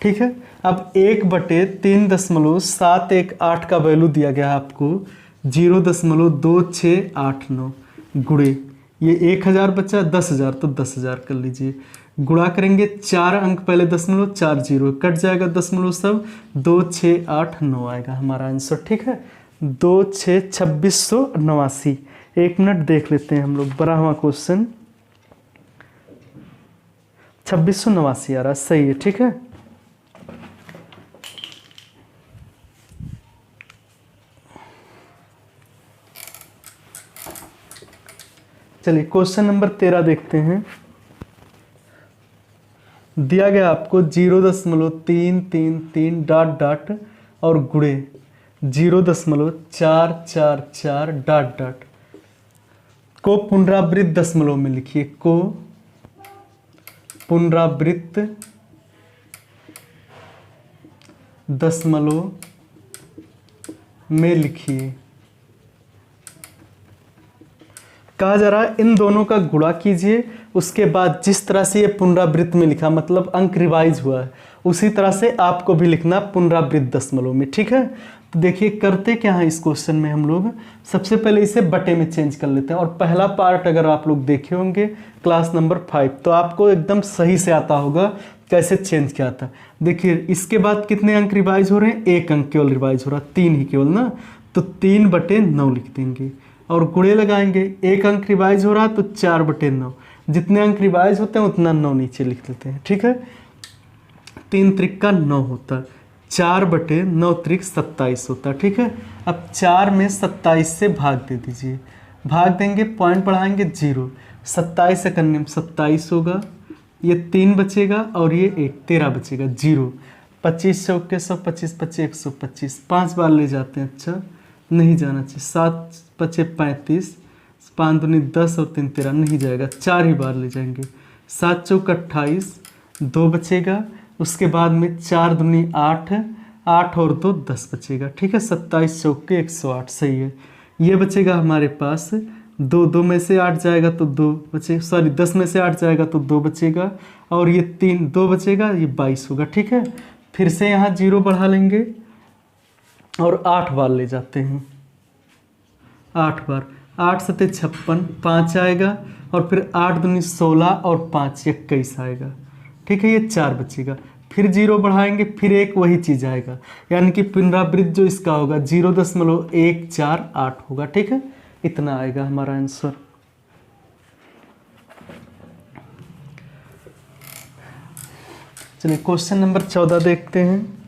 ठीक है, अब 1/3.718 का वैल्यू दिया गया है आपको 0.2689 गुणे ये 1,000 बचा 10,000 तो 10,000 कर लीजिए, गुणा करेंगे 4 अंक पहले 0.40 कट जाएगा 0 सब 2689 आएगा हमारा आंसर। ठीक है, 2689। एक मिनट देख लेते हैं हम लोग, बड़ा हुआ क्वेश्चन 2689 आ रहा, सही है। ठीक है, चलिए क्वेश्चन नंबर 13 देखते हैं। दिया गया आपको 0.333 डॉट डॉट और गुणे 0.444 डॉट डॉट को पुनरावृत्त दशमलव में लिखिए, को पुनरावृत्त दशमलव में लिखिए। कहा जा रहा है इन दोनों का गुणा कीजिए, उसके बाद जिस तरह से ये पुनरावृत्त में लिखा मतलब अंक रिवाइज हुआ है उसी तरह से आपको भी लिखना पुनरावृत्त दशमलव में। ठीक है, तो देखिए करते क्या है इस क्वेश्चन में हम लोग सबसे पहले इसे बटे में चेंज कर लेते हैं और पहला पार्ट अगर आप लोग देखे होंगे क्लास नंबर 5 तो आपको एकदम सही से आता होगा कैसे चेंज किया था। देखिए इसके बाद कितने अंक रिवाइज हो रहे हैं, 1 अंक केवल रिवाइज हो रहा, 3 ही केवल ना, तो 3/9 लिख देंगे और गुणे लगाएंगे, 1 अंक रिवाइज हो रहा तो 4/9, जितने अंक रिवाइज होते हैं उतना 9 नीचे लिख लेते हैं। ठीक है, 3 त्रिक 9 होता है, 4/9 त्रिक 27 होता है। ठीक है, अब 4 में 27 से भाग दे दीजिए, भाग देंगे पॉइंट बढ़ाएंगे 0, 27 से करने में 27 होगा, ये 3 बचेगा और ये 1 13 बचेगा, 0 25 चौके 125 25 125 5 बार ले जाते हैं, अच्छा नहीं जाना चाहिए, 7 5 35 5 दूनी 10 और 3 13 नहीं जाएगा, 4 ही बार ले जाएंगे, 7 चौक 28 2 बचेगा, उसके बाद में 4 दूनी 8 8 और 2 10 बचेगा, ठीक है। 27 चौके 108, सही है। ये बचेगा हमारे पास 2, 2 में से 8 जाएगा तो 2 बचे, सॉरी 10 में से 8 जाएगा तो 2 बचेगा, और ये 3 2 बचेगा, ये 22 होगा, ठीक है। फिर से यहाँ 0 बढ़ा लेंगे और 8 बार ले जाते हैं, 8 बार, 8 सते 56, 5 आएगा, और फिर 8 दूनी 16 और 5 21 आएगा, ठीक है। ये 4 बचेगा, फिर 0 बढ़ाएंगे, फिर एक वही चीज़ आएगा, यानी कि पुनरावृत्त जो इसका होगा 0.148 होगा, ठीक है। इतना आएगा हमारा आंसर। चलिए क्वेश्चन नंबर 14 देखते हैं।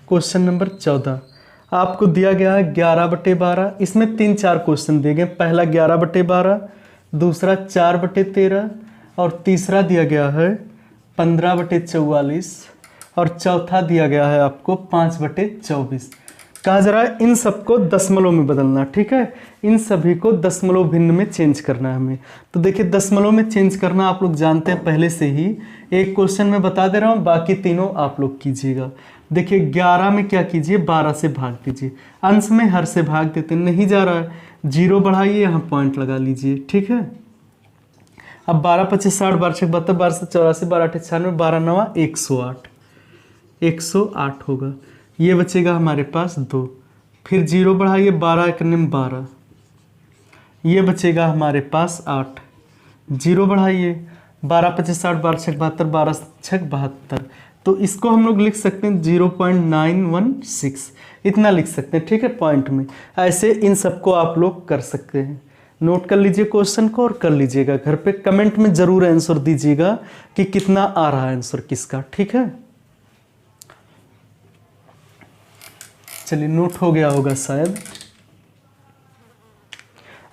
क्वेश्चन नंबर 14 आपको दिया गया है 11/12। इसमें 3-4 क्वेश्चन दिए गए। पहला 11/12, दूसरा 4/13, और तीसरा दिया गया है 15/44, और चौथा दिया गया है आपको 5/24। कहा जा रहा है इन सबको दशमलव में बदलना, ठीक है। इन सभी को दशमलव भिन्न में चेंज करना है हमें। तो देखिए दशमलव में चेंज करना आप लोग जानते हैं पहले से ही, एक क्वेश्चन में बता दे रहा हूँ, बाकी तीनों आप लोग कीजिएगा। देखिए 11 में क्या कीजिए, 12 से भाग दीजिए, अंश में हर से भाग देते, नहीं जा रहा है 0 बढ़ाइए, यहाँ पॉइंट लगा लीजिए, ठीक है। अब 12 25 60 12 6 72 12 7 84 12 8 96 12 9 108, 108 होगा। ये बचेगा हमारे पास 2, फिर 0 बढ़ाइए, 12 1 12, ये बचेगा हमारे पास 8, 0 बढ़ाइए, 12 25 60 12 6 72 12 6 72, तो इसको हम लोग लिख सकते हैं 0.916, इतना लिख सकते हैं, ठीक है, पॉइंट में। ऐसे इन सबको आप लोग कर सकते हैं। नोट कर लीजिए क्वेश्चन को और कर लीजिएगा घर पे, कमेंट में जरूर आंसर दीजिएगा कि कितना आ रहा है आंसर किसका, ठीक है। चलिए नोट हो गया होगा शायद,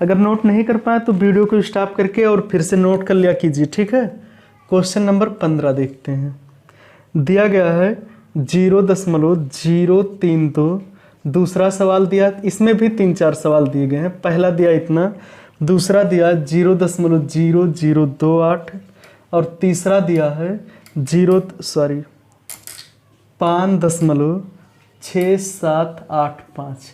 अगर नोट नहीं कर पाए तो वीडियो को स्टॉप करके और फिर से नोट कर लिया कीजिए, ठीक है। क्वेश्चन नंबर 15 देखते हैं। दिया गया है 0.032, दूसरा सवाल दिया, इसमें भी 3-4 सवाल दिए गए हैं। पहला दिया इतना, दूसरा दिया 0.0028, और तीसरा दिया है 5.6785।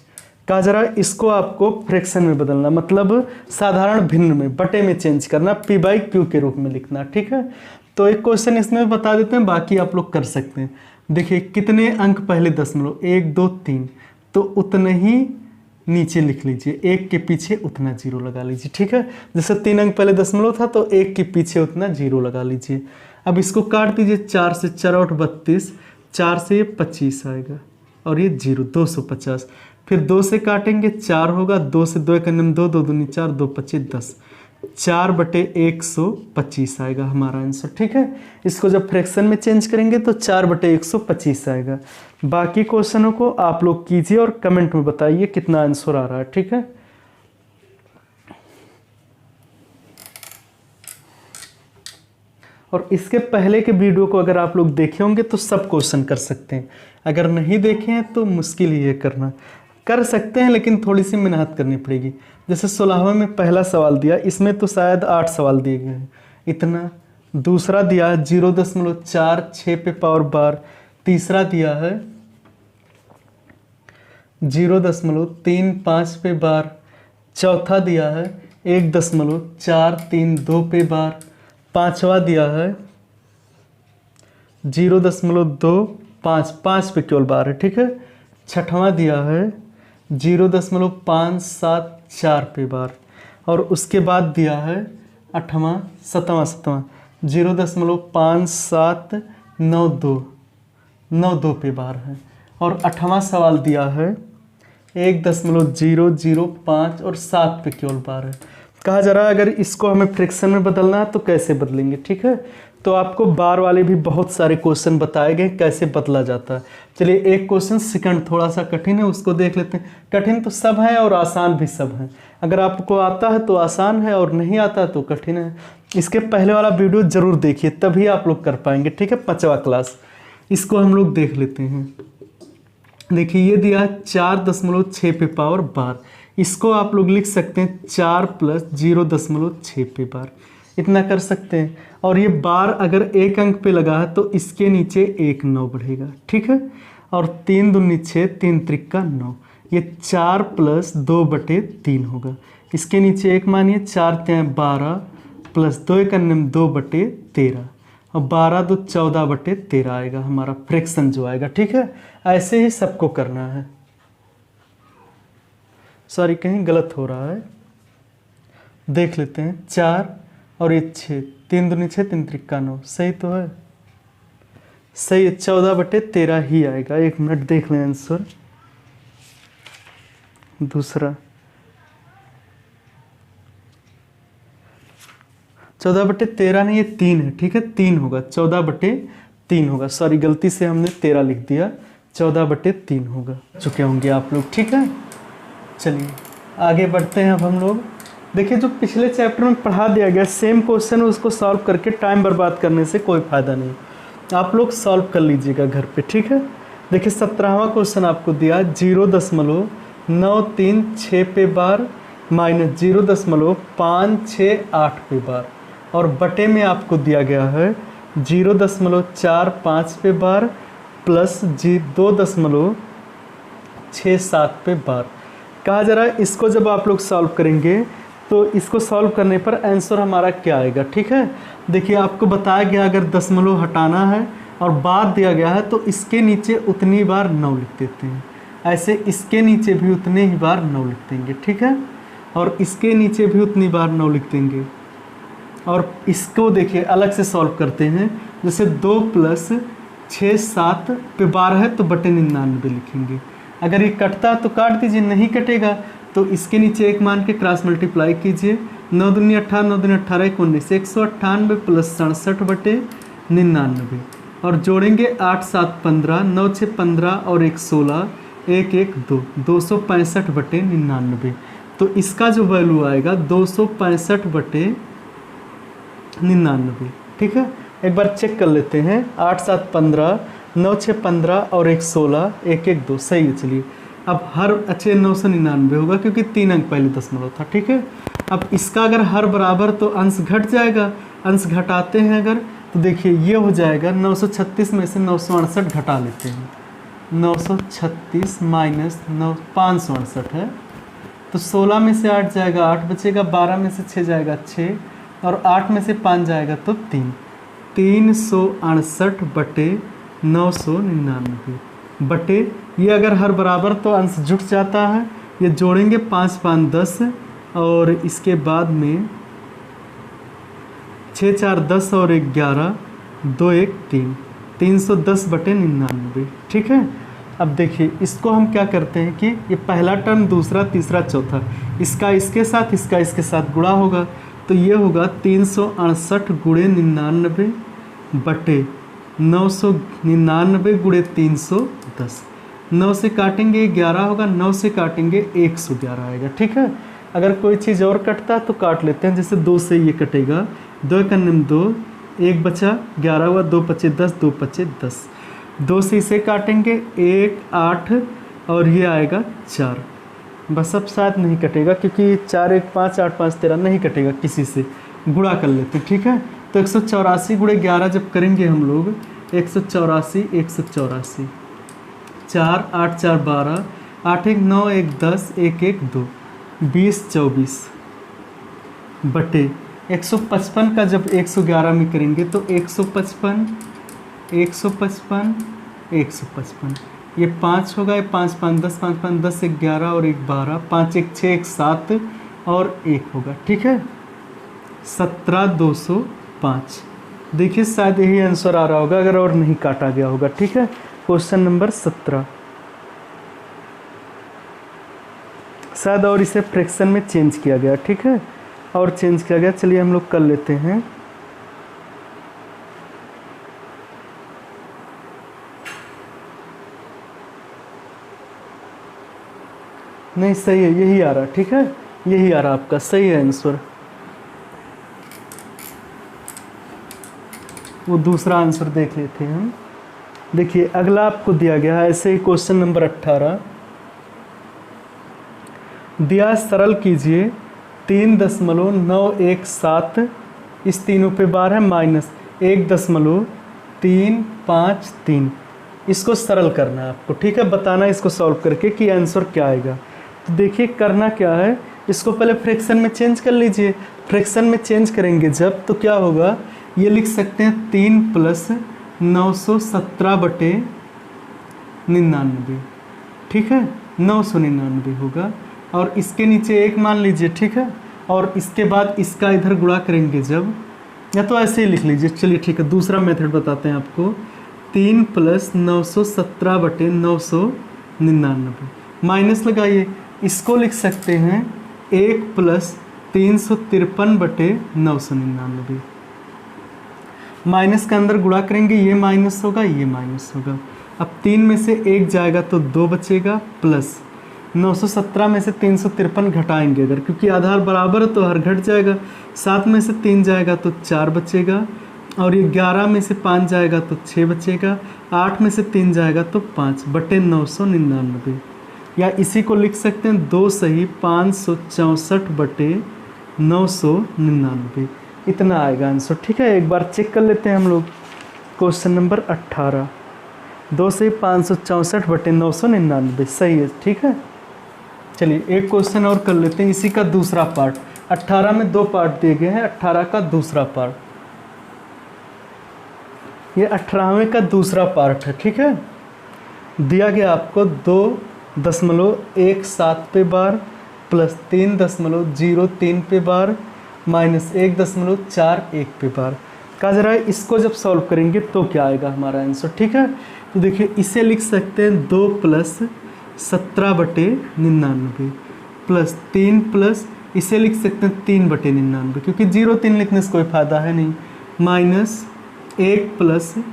कहा जा रहा है इसको आपको फ्रैक्शन में बदलना, मतलब साधारण भिन्न में, बटे में चेंज करना, p/q के रूप में लिखना, ठीक है। तो एक क्वेश्चन इसमें बता देते हैं, बाकी आप लोग कर सकते हैं। देखिए कितने अंक पहले दशमलव, 1 2 3, तो उतने ही नीचे लिख लीजिए, 1 के पीछे उतना 0 लगा लीजिए, ठीक है। जैसे 3 अंक पहले दशमलव था तो 1 के पीछे उतना 0 लगा लीजिए। अब इसको काट दीजिए, 4 से 4 8 32, 4 से ये 25 आएगा, और ये 0 250, फिर 2 से काटेंगे 4 होगा, 2 से 2 1 2 2 दूनी 4 2 25 10, 4/125 आएगा हमारा आंसर, ठीक है। इसको जब फ्रैक्शन में चेंज करेंगे तो 4/125 आएगा। बाकी क्वेश्चनों को आप लोग कीजिए और कमेंट में बताइए कितना आंसर आ रहा है, ठीक है। और इसके पहले के वीडियो को अगर आप लोग देखे होंगे तो सब क्वेश्चन कर सकते हैं, अगर नहीं देखे हैं तो मुश्किल ही है करना। कर सकते हैं लेकिन थोड़ी सी मेहनत करनी पड़ेगी। जैसे 16वें में पहला सवाल दिया, इसमें तो शायद 8 सवाल दिए गए हैं इतना। दूसरा दिया 0.46 पे पावर बार, तीसरा दिया है 0.35 पे बार, चौथा दिया है 1.432 पे बार, पांचवा दिया है 0.255 पे केवल बार है, ठीक है। छठवां दिया है 0.574 पे बार, और उसके बाद दिया है आठवां सातवां 0.5792 पे बार है, और 8वां सवाल दिया है 1.005 और 7 पे केवल बार है। कहा जा रहा है अगर इसको हमें फ्रैक्शन में बदलना है तो कैसे बदलेंगे, ठीक है। तो आपको बार वाले भी बहुत सारे क्वेश्चन बताए गए कैसे बदला जाता है। चलिए एक क्वेश्चन सेकंड थोड़ा सा कठिन है, उसको देख लेते हैं। कठिन तो सब है और आसान भी सब है, अगर आपको आता है तो आसान है और नहीं आता तो कठिन है। इसके पहले वाला वीडियो जरूर देखिए, तभी आप लोग कर पाएंगे, ठीक है। 5वां क्लास, इसको हम लोग देख लेते हैं। देखिए ये दिया 4.6 पे पावर बार, इसको आप लोग लिख सकते हैं 4 + 0.6 पे बार। इतना कर सकते हैं। और ये बार अगर एक अंक पे लगा है तो इसके नीचे एक 9 बढ़ेगा, ठीक है। और 3 दूनी 6, 3 त्रिक्का 9, ये 4 + 2/3 होगा। इसके नीचे एक मानिए, 4 × 12 + 2 × 2/13, और 12 × 2 = 14/13 आएगा हमारा फ्रैक्शन जो आएगा, ठीक है। ऐसे ही सबको करना है। सॉरी, कहीं गलत हो रहा है, देख लेते हैं। 4 और ये 6, 3 दूनी 6, 3 त्रिक्का 9, सही तो है, सही है। 14/13 ही आएगा। 1 मिनट देख लें आंसर। दूसरा 14/13 नहीं, ये 3 है, ठीक है, 3 होगा, 14/3 होगा। सॉरी, गलती से हमने 13 लिख दिया, 14/3 होगा। चुके होंगे आप लोग, ठीक है। चलिए आगे बढ़ते हैं अब हम लोग। देखिए, जो पिछले चैप्टर में पढ़ा दिया गया सेम क्वेश्चन, उसको सॉल्व करके टाइम बर्बाद करने से कोई फ़ायदा नहीं। आप लोग सॉल्व कर लीजिएगा घर पे, ठीक है। देखिए 17वां क्वेश्चन आपको दिया 0.936 पे बार माइनस 0.568 पे बार, और बटे में आपको दिया गया है 0.45 पे बार प्लस 2.67 पे बार। कहा जा रहा है इसको जब आप लोग सॉल्व करेंगे तो इसको सॉल्व करने पर आंसर हमारा क्या आएगा, ठीक है। देखिए आपको बताया गया अगर दशमलव हटाना है और बार दिया गया है तो इसके नीचे उतनी बार 9 लिख देते हैं, ऐसे इसके नीचे भी उतने ही बार 9 लिख देंगे, ठीक है। और इसके नीचे भी उतनी बार 9 लिख देंगे। और इसको देखिए अलग से सॉल्व करते हैं, जैसे 2 + 6 7 पे बार है तो बटे 99 लिखेंगे। अगर ये कटता तो काट दीजिए, नहीं कटेगा तो इसके नीचे एक मान के क्रॉस मल्टीप्लाई कीजिए। 9 दूनी 18, 9 दूनी 18, 1 19, 198 + 67/99, और जोड़ेंगे 8 7 15, 9 6 15 और 1 16, 1 1 2, 265/99। तो इसका जो वैल्यू आएगा 265/99, ठीक है। एक बार चेक कर लेते हैं। 8 7 15, 9 6 15 और 1 16, 1 1 2, सही है। चलिए अब हर 999 होगा क्योंकि 3 अंक पहले दशमलव था, ठीक है। अब इसका अगर हर बराबर तो अंश घट जाएगा, अंश घटाते हैं अगर तो देखिए ये हो जाएगा 936 में से 968 घटा लेते हैं। 936 माइनस 568 है तो 16 में से 8 जाएगा, 8 बचेगा, 12 में से 6 जाएगा 6, और 8 में से 5 जाएगा तो 3, 368/999 बटे, ये अगर हर बराबर तो अंश जुट जाता है। ये जोड़ेंगे 5 5 10 और इसके बाद में 6 4 10 और 1 11, 2 1 3, 310/99, ठीक है। अब देखिए इसको हम क्या करते हैं कि ये पहला टर्म, दूसरा, तीसरा, चौथा, इसका इसके साथ, इसका इसके साथ गुणा होगा, तो ये होगा 368 × 99 बटे 999 × 310। 9 से काटेंगे 11 होगा, 9 से काटेंगे 111 आएगा, ठीक है। अगर कोई चीज़ और कटता है तो काट लेते हैं, जैसे 2 से ये कटेगा, 2 × 2, 1 बचा, 11 हुआ, 2 5 10, 2 5 10, 2 से इसे काटेंगे 1 8 और ये आएगा 4। बस अब शायद नहीं कटेगा क्योंकि 4 1 5 8 5 13 नहीं कटेगा किसी से, गुणा कर लेते, ठीक है। तो 184 × 11 जब करेंगे हम लोग, 184 184, 4 8 4 12, 8 1 9 1 10, 1 1 2, 20 24 बटे 155 का जब 111 में करेंगे तो 155 155 155, ये 5 होगा, ये 5 5 10, 5 5 10, 1 11 और 1 12, 5 1 6, 1 7 और 1 होगा, ठीक है। 17,205। देखिए शायद यही आंसर आ रहा होगा अगर और नहीं काटा गया होगा, ठीक है। क्वेश्चन नंबर 17 शायद और इसे फ्रैक्शन में चेंज किया गया, ठीक है, और चेंज किया गया। चलिए हम लोग कर लेते हैं। नहीं सही है, यही आ रहा, ठीक है, यही आ रहा आपका, सही है आंसर। वो दूसरा आंसर देख लेते हैं हम। देखिए अगला आपको दिया गया है ऐसे ही क्वेश्चन नंबर 18 दिया, सरल कीजिए 3.917 इस तीनों पे बार है माइनस 1.353। इसको सरल करना है आपको, ठीक है, बताना इसको सॉल्व करके कि आंसर क्या आएगा। तो देखिए करना क्या है, इसको पहले फ्रैक्शन में चेंज कर लीजिए। फ्रैक्शन में चेंज करेंगे जब तो क्या होगा, ये लिख सकते हैं 3 + 917/99, ठीक है, 999 होगा। और इसके नीचे 1 मान लीजिए, ठीक है, और इसके बाद इसका इधर गुणा करेंगे जब, या तो ऐसे ही लिख लीजिए, चलिए ठीक है, दूसरा मेथड बताते हैं आपको। 3 + 917/999 माइनस लगाइए, इसको लिख सकते हैं 1 + 353/999। माइनस के अंदर गुणा करेंगे, ये माइनस होगा, ये माइनस होगा। अब 3 में से 1 जाएगा तो 2 बचेगा, प्लस 917 में से 353 घटाएंगे अगर, क्योंकि आधार बराबर है तो हर घट जाएगा। 7 में से 3 जाएगा तो 4 बचेगा, और ये 11 में से 5 जाएगा तो 6 बचेगा। 8 में से 3 जाएगा तो 5/999, या इसी को लिख सकते हैं 2 सही 564/999, इतना आएगा आंसर, ठीक है। एक बार चेक कर लेते हैं हम लोग। क्वेश्चन नंबर 18, 2 सही 564/999 सही है, ठीक है। चलिए एक क्वेश्चन और कर लेते हैं, इसी का दूसरा पार्ट। 18 में 2 पार्ट दिए गए हैं, 18 का दूसरा पार्ट, ये 18वें का दूसरा पार्ट है, ठीक है। दिया गया आपको 2.17 पे बार प्लस 3.03 पे बार माइनस 1.41 पे बार। कहा जा रहा है इसको जब सॉल्व करेंगे तो क्या आएगा हमारा आंसर, ठीक है। तो देखिए इसे लिख सकते हैं 2 + 17/99 प्लस 3 प्लस इसे लिख सकते हैं 3/99, क्योंकि 0-3 लिखने से कोई फ़ायदा है नहीं, माइनस 1 +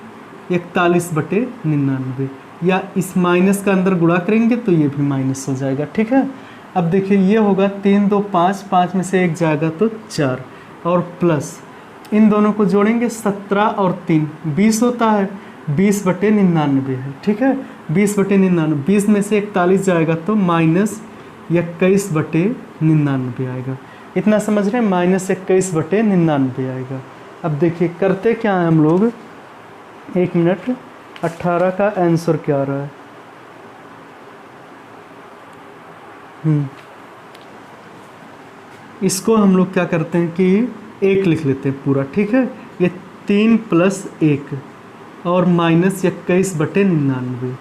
41/99, या इस माइनस का अंदर गुणा करेंगे तो ये भी माइनस हो जाएगा, ठीक है। अब देखिए ये होगा 3 2 5, 5 में से 1 जाएगा तो 4, और प्लस इन दोनों को जोड़ेंगे 17 और 3 20 होता है, 20/99 है, ठीक है। 20/99, 20 में से 41 जाएगा तो माइनस 21/99 आएगा। इतना समझ रहे हैं, माइनस 21/99 आएगा। अब देखिए करते क्या है हम लोग, 1 मिनट, 18 का आंसर क्या आ रहा है। इसको हम लोग क्या करते हैं कि 1 लिख लेते हैं पूरा, ठीक है। ये 3 + 1 और माइनस 21/99,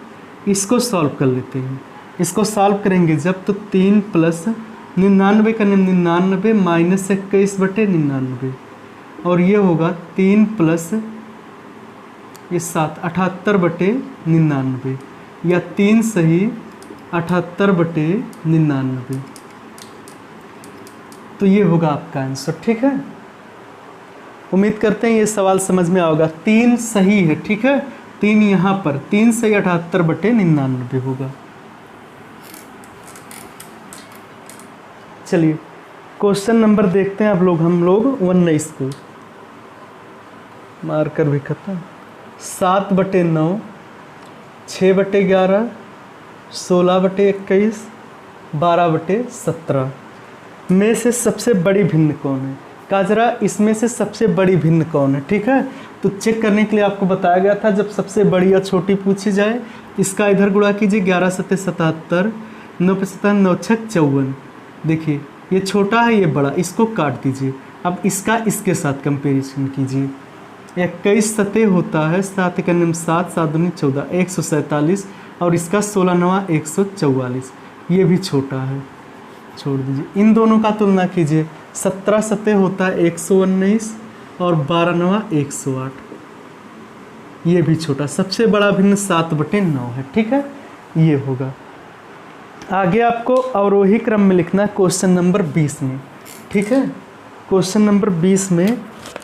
इसको सॉल्व कर लेते हैं। इसको सॉल्व करेंगे जब तो 3 + 99 का 99 माइनस 21/99, और ये होगा 3 + 7 78/99, या 3 सही 78/99, तो ये होगा आपका आंसर, ठीक है। उम्मीद करते हैं ये सवाल समझ में आओगा। 3 सही है, ठीक है, 3 यहाँ पर 3 सही 78/99 होगा। चलिए क्वेश्चन नंबर देखते हैं अब हम लोग 19 को, मार्कर भी खत्म। 7/9, 6/11, 16/21, 12/17 में से सबसे बड़ी भिन्न कौन है। कहा जरा इसमें से सबसे बड़ी भिन्न कौन है, ठीक है। तो चेक करने के लिए आपको बताया गया था जब सबसे बड़ी या छोटी पूछी जाए, इसका इधर गुणा कीजिए, 11 × 7 = 77, 9 × 7 = 9 × 6 = 54। देखिए ये छोटा है ये बड़ा, इसको काट दीजिए। अब इसका इसके साथ कंपेरिजन कीजिए। 21 सतह होता है, 7 × 9 = 7, 7 दूनी 14, 147, और इसका 16 × 9 = 144, ये भी छोटा है, छोड़ दीजिए। इन दोनों का तुलना कीजिए, 17 सतह होता है 119, और 12 × 9 = 108, ये भी छोटा। सबसे बड़ा भिन्न 7/9 है, ठीक है, ये होगा। आगे आपको अवरोही क्रम में लिखना है क्वेश्चन नंबर 20 में, ठीक है। क्वेश्चन नंबर 20 में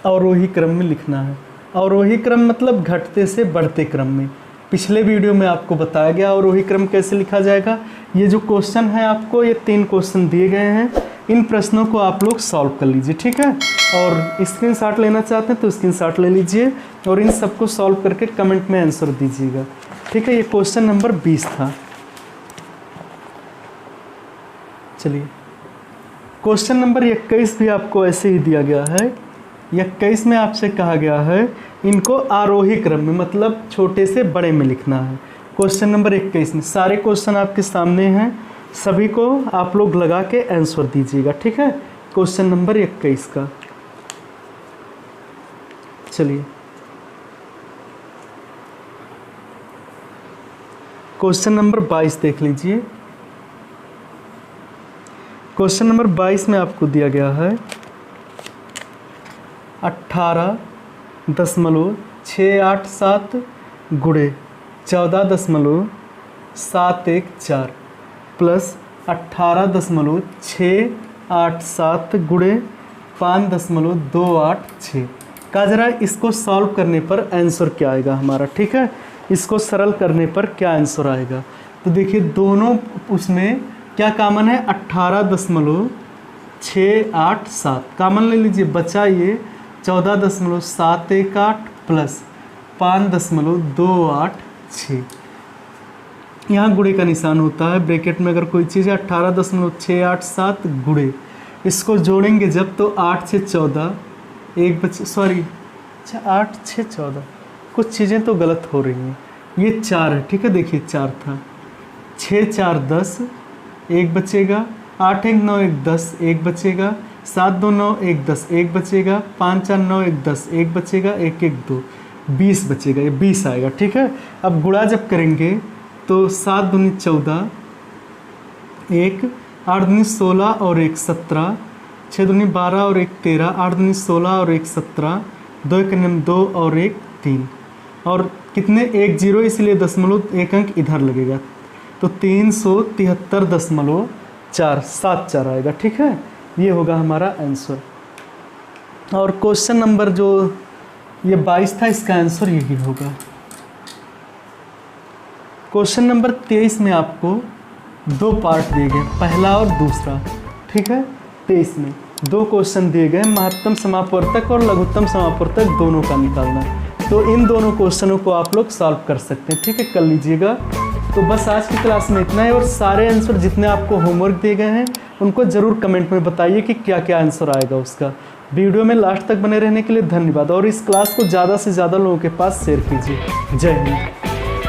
अवरोही क्रम में लिखना है। अवरोही क्रम मतलब घटते से बढ़ते क्रम में। पिछले वीडियो में आपको बताया गया अवरोही क्रम कैसे लिखा जाएगा। ये जो क्वेश्चन है आपको, ये 3 क्वेश्चन दिए गए हैं, इन प्रश्नों को आप लोग सॉल्व कर लीजिए, ठीक है। और स्क्रीनशॉट लेना चाहते हैं तो स्क्रीनशॉट ले लीजिए, और इन सबको सॉल्व करके कमेंट में आंसर दीजिएगा, ठीक है। ये क्वेश्चन नंबर 20 था। चलिए क्वेश्चन नंबर 21 भी आपको ऐसे ही दिया गया है। 21 में आपसे कहा गया है इनको आरोही क्रम में, मतलब छोटे से बड़े में लिखना है। क्वेश्चन नंबर 21 में सारे क्वेश्चन आपके सामने हैं, सभी को आप लोग लगा के आंसर दीजिएगा, ठीक है। क्वेश्चन नंबर 21 का चलिए क्वेश्चन नंबर 22 देख लीजिए। क्वेश्चन नंबर 22 में आपको दिया गया है 18.687 गुणे 14.714 प्लस 18.687 गुणे 5.286 का जरा इसको सॉल्व करने पर आंसर क्या आएगा हमारा, ठीक है। इसको सरल करने पर क्या आंसर आएगा, तो देखिए दोनों उसमें क्या कॉमन है, 18.687 कॉमन ले लीजिए, बचा ये 14.718 प्लस 5.286। यहाँ गुणे का निशान होता है, ब्रैकेट में अगर कोई चीज़ है 18.687 गुणे, इसको जोड़ेंगे जब तो 8 से 14 एक बचे, सॉरी अच्छा 8 6 14, कुछ चीज़ें तो गलत हो रही हैं, ये 4 है, ठीक है। देखिए 4 था, 6 4 10 एक बचेगा, 8 1 9 1 10 एक बचेगा, 7 2 9 1 10 एक बचेगा, 5 4 9 1 10 एक बचेगा, 1 1 2 20 बचेगा, ये 20 आएगा, ठीक है। अब गुणा जब करेंगे तो 7 दूनी 14 1, 8 दूनी 16 और 1 17, 6 दूनी 12 और 1 13, 8 दूनी 16 और 1 17, 2 1 2 और 1 3, और कितने 1 0 इसलिए दशमलव एक अंक इधर लगेगा, तो 373.474 आएगा, ठीक है। ये होगा हमारा आंसर। और क्वेश्चन नंबर जो ये 22 था, इसका आंसर यही होगा। क्वेश्चन नंबर 23 में आपको 2 पार्ट दिए गए, पहला और दूसरा, ठीक है। 23 में 2 क्वेश्चन दिए गए, महत्तम समापवर्तक और लघुत्तम समापवर्तक दोनों का निकालना, तो इन दोनों क्वेश्चनों को आप लोग सॉल्व कर सकते हैं, ठीक है, कर लीजिएगा। तो बस आज की क्लास में इतना है, और सारे आंसर जितने आपको होमवर्क दिए गए हैं उनको ज़रूर कमेंट में बताइए कि क्या क्या आंसर आएगा उसका। वीडियो में लास्ट तक बने रहने के लिए धन्यवाद, और इस क्लास को ज़्यादा से ज़्यादा लोगों के पास शेयर कीजिए। जय हिंद।